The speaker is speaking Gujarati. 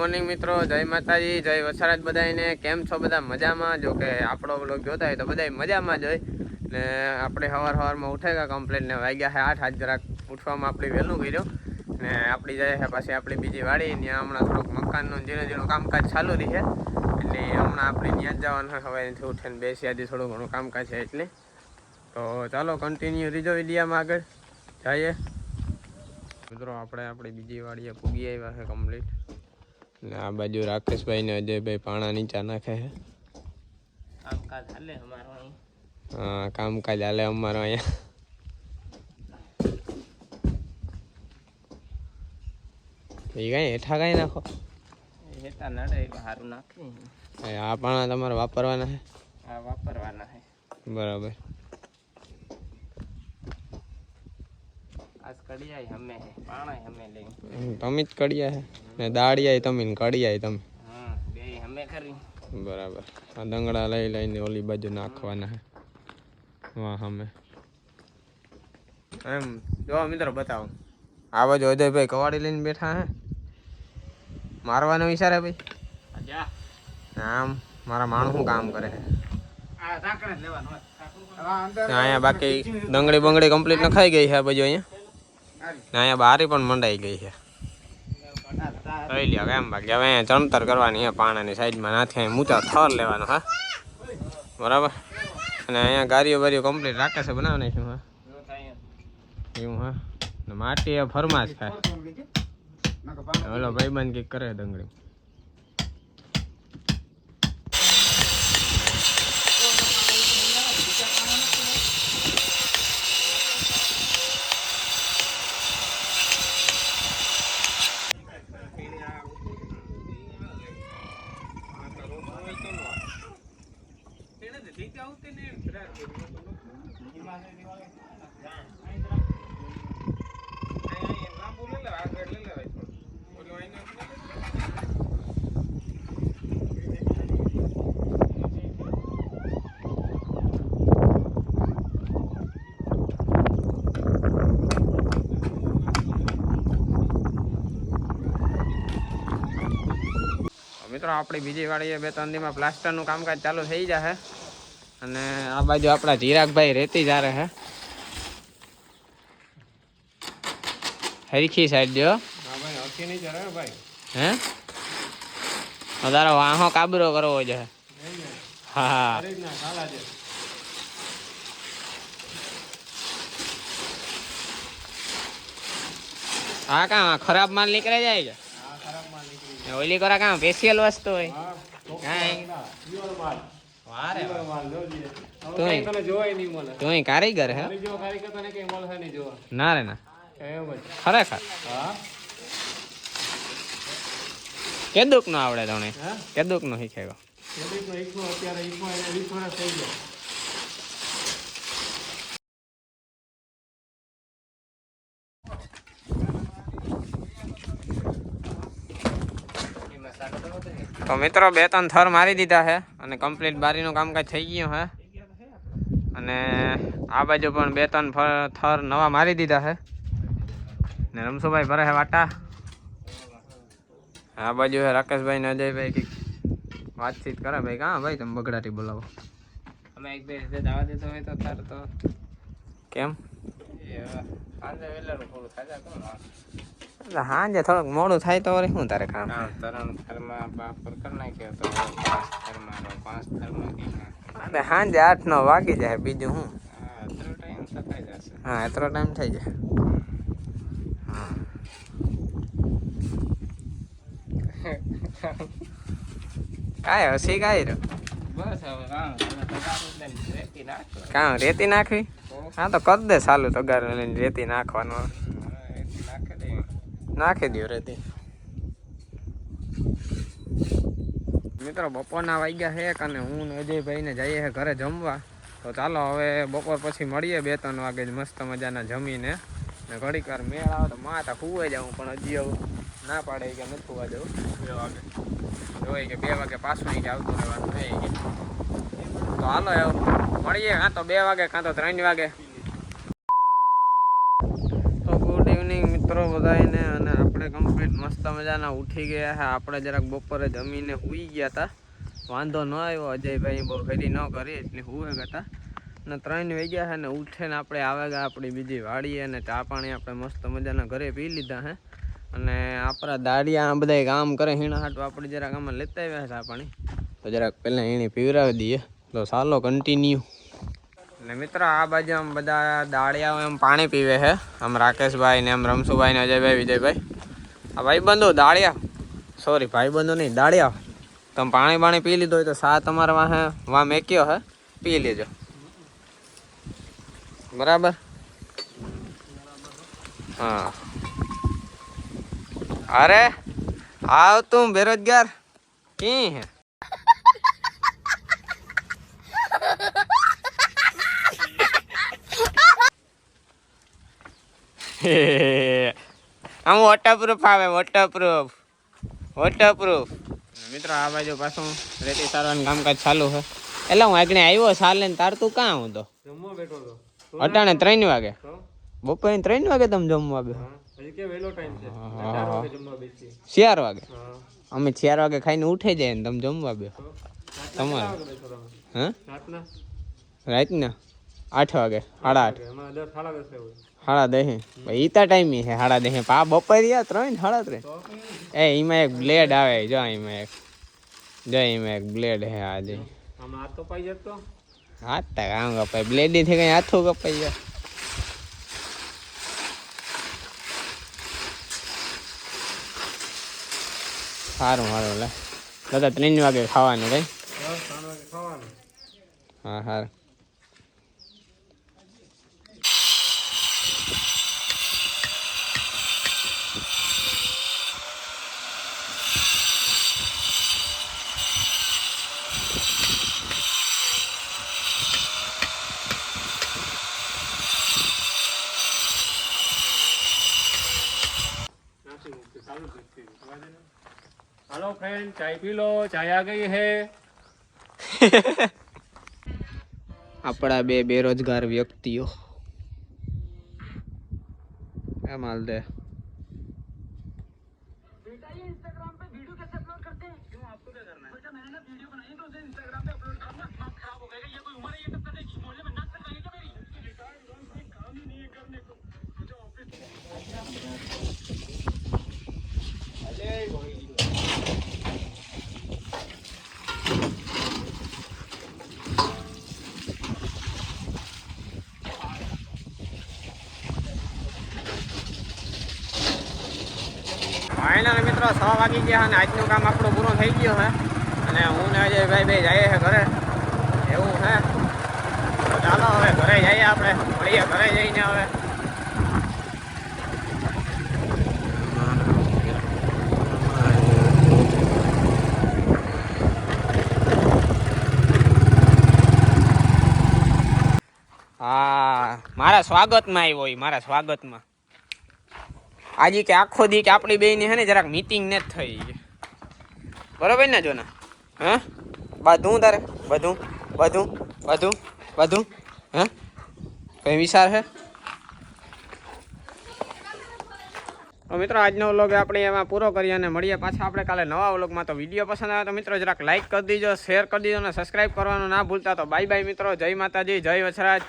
મોર્નિંગ મિત્રો, જય માતાજી, જય વસારાજ બધાને. કેમ છો બધા? મજામાં? જો કે આપણો બ્લોગ જોતા હોય તો બધા મજામાં જ હોય ને. આપણે સવારમાં ઉઠેગા કમ્પ્લીટ ને વાગ્યા છે 8. આજ જરાક ઉઠવામાં આપણે વહેલું કર્યું ને આપણી જાય છે પાછી આપણી બીજી વાડી. ત્યાં હમણાં થોડુંક મકાનનું ઝીણું કામકાજ ચાલુ રહી છે એટલે હમણાં આપણે ત્યાં જ જવાનું હોય. સવારેથી ઉઠીને બેસી આજે થોડું ઘણું કામકાજ છે એટલે. તો ચાલો કન્ટિન્યુ રીજો વિડીયામાં આગળ જઈએ મિત્રો. આપણે આપણી બીજી વાડીએ પૂગી આવ્યા છે કમ્પ્લીટ ને આ બાજુ રાકેશભાઈ ને અજયભાઈ પાણા નીચા નાખે છે. કામકાજ હાલે અમારો અહીં. હા, કામકાજ હાલે અમારો અહીંયા. એ કઈ હેઠા કઈ નાખો? હેઠા નડે સારું નાખી. આ પાણા તમારે વાપરવાના છે? હા, વાપરવાના છે. બરાબર. આજ કડિયા અમે હે, પાણા અમે લઈ. તમે જ કડિયા છે ને દાળિયા તમે ને કડિયા તમે? હા, બે અમે કરી. બરાબર. આ દંગડા લઈ લઈને ઓલી બાજુ નાખવાના છે. વાહ અમે એમ જો મિત્રો બતાવો. આ બાજુ અજયભાઈ કવાડી લઈને બેઠા હે. મારવાનો વિચાર હે ભાઈ? આમ મારા માણસ શું કામ કરે છે? અહીંયા બાકી ડંગળી બંગડી કમ્પ્લીટ નખાઈ ગઈ છે આ બાજુ. અહીંયા બારી પણ મંડાઈ ગઈ છે. લઈ લ્યો એમ બાકી હવે અહીંયા ચણતર કરવાની છે પાણાની સાઈડમાં. નાથી અહીં મૂચા થર લેવાનો હા બરાબર. અને અહીંયા ગાડીઓ બારીઓ કમ્પ્લીટ રાખે છે બનાવે નાખ્યું હા એવું હા. માટી એ ફરમાશ થાય. ઓલો ભાઈબંધ કંઈક કરે ડંગળી. મિત્રો આપણી બીજી વાડીએ 2-3 દીમાં પ્લાસ્ટરનું કામકાજ ચાલુ થઈ જશે. અને આ બાજુ આપણા ચિરાગભાઈ રેતી જ રહે હરખી સાઈડ જો. હે તારો વાહો કાબરો કરવો છે? હા હા. કાં ખરાબ માલ નીકળે જાય છે? ઓલી કરા કાં સ્પેશિયલ વસ્તુ હોય તું કારીગર હે? ના રે ના ખરેખર કેદુક નો આવડે તને? કેદુક નો શીખાયો? તો મિત્રો 2-3 થર મારી દીધા છે અને કમ્પ્લીટ બારીનું કામકાજ થઈ ગયું છે. અને આ બાજુ પણ 2-3 થર નવા મારી દીધા છે ને રમસુભાઈ ભરે છે વાટા. આ બાજુ છે રાકેશભાઈ ને અજયભાઈ કંઈક વાતચીત કરે. ભાઈ કાં ભાઈ તમે બગડાટી બોલાવો? અમે એક બે જવા દેતો હોય તો તાર તો કેમ સાંજે વહેલાનું થોડું ખાજા કોણ સાંજે થોડુંક મોડું થાય તો વળી શું તારે કામ? 3 થરમાં બાપર કરી નાખ્યો તો 5 થરમાં 5 થરમાં સાંજે 8-9 વાગી જાય બીજું શું. એટલો ટાઈમ તો થઈ જશે. હા એટલો ટાઈમ થઈ જાય. કાંઈ હસી કાંઈ રહ્યો? બસ હવે રેતી નાખો. કાં રેતી નાખવી? હા તો કરી દે ચાલુ તગાર લઈને રેતી નાખવાનું. નાખી દો રેતી. મિત્રો બપોરના વાગ્યા છે અને હું ને અજયભાઈ ને જઈએ છે ઘરે જમવા. તો ચાલો હવે બપોર પછી મળીએ 2-3 વાગે જ મસ્ત મજાના જમીને. ને ઘડીક વાર મેળ આવે તો માતા ખુવાઈ જાઉં પણ હજી હવે ના પાડે કે નથી ખુવા જવું. 2 વાગે જોઈ કે 2 વાગે પાછું કે આવતું રહેવાનું થઈ ગયું. તો હાલો એવું મળીએ કાં તો 2 વાગે કાં તો 3 વાગે. તો ગુડ ઇવનિંગ મિત્રો બધાને. અને આપણે કમ્પ્લીટ મસ્ત મજાના ઉઠી ગયા છે. આપણે જરાક બપોરે જમીને સૂઈ ગયા હતા, વાંધો ન આવ્યો. અજયભાઈ બહુ ફેરી ન કરી એટલે સુવે હતા ને 3 વાગ્યા છે ને ઉઠીને આપણે આવે ગયા આપણી બીજી વાડીએ અને ચા પાણી આપણે મસ્ત મજાના ઘરે પી લીધા છે. અને આપણા દાડિયા બધા કામ કરે હીણા હાટું આપણે જરાક આમાં લેતા આવ્યા છે ચા પાણી, તો જરાક પહેલાં એની પીવરાવી દઈએ. તો ચાલો કન્ટિન્યુ. ને મિત્રો આ બાજુ આમ બધા દાળિયાઓ એમ પાણી પીવે છે, આમ રાકેશભાઈ ને આમ રમસુભાઈ ને અજયભાઈ વિજયભાઈ. આ ભાઈબંધો દાળિયા, સોરી ભાઈબંધો નહીં દાળિયા. તમે પાણી પી લીધું હોય તો સા તમારા વાં મેક્યો હે, પી લેજો બરાબર. હા અરે આવ તું બેરોજગાર કી હે. આમ વોટરપ્રૂફ આવે, વોટરપ્રૂફ. મિત્રો આ બાજુ પાછું રેતી સારવાનું કામકાજ ચાલુ છે. એટલે હું આગળ આવ્યો સાલે ને તાર તું કાં હું તો અટાણે 3 વાગે, બપોરે 3 વાગે તમે જમવા બે? 4 વાગે અમે 4 વાગે ખાઈને ઉઠી જાય ને તમે જમવા બે તમારે? હા રાતના 8 વાગે, 8:30, 10:30 ઈતા ટાઈમ છે 10:30. પા બપોરે 3, 3:30. એમાં એક બ્લેડ આવે, જો એમાં એક બ્લેડ હે. આજે હાથ તક આમ કપાય, બ્લેડ થી કઈ હાથું કપાઈ જાય. સારું લે દાદા 3 વાગે ખાવાનું કઈ? હા સારું. हेलो फ्रेंड, चाय पी लो, चाय आ गई है. આપણા બે બેરોજગાર વ્યક્તિઓ માલ દે. ફાઇનલ મિત્રો 6 વાગી ગયા અને આજનું કામ આપણું પૂરું થઈ ગયું છે. અને હું ને અજયભાઈ બે જઈએ છે ઘરે, એવું છે. તો ચાલો હવે ઘરે જઈએ, આપણે મળીએ ઘરે જઈને. હવે હા મારા સ્વાગતમાં આવ્યો, મારા સ્વાગતમાં આજે કે આખો દી કે આપણી બેયની હે ને જરાક મીટિંગ ને થઈ, બરોબર ને જોના? હા બધું તારે બધું હે કઈ વિચાર છે? મિત્રો આજનો વ્લોગ આપણે એમાં પૂરો કરીએ અને મળીએ પાછા આપણે કાલે નવા વ્લોગમાં. તો વિડીયો પસંદ આવે તો મિત્રો જરાક લાઈક કરી દીજો, શેર કરી દીજો અને સબસ્ક્રાઈબ કરવાનું ના ભૂલતા. તો બાય બાય મિત્રો, જય માતાજી, જય વછરાજ.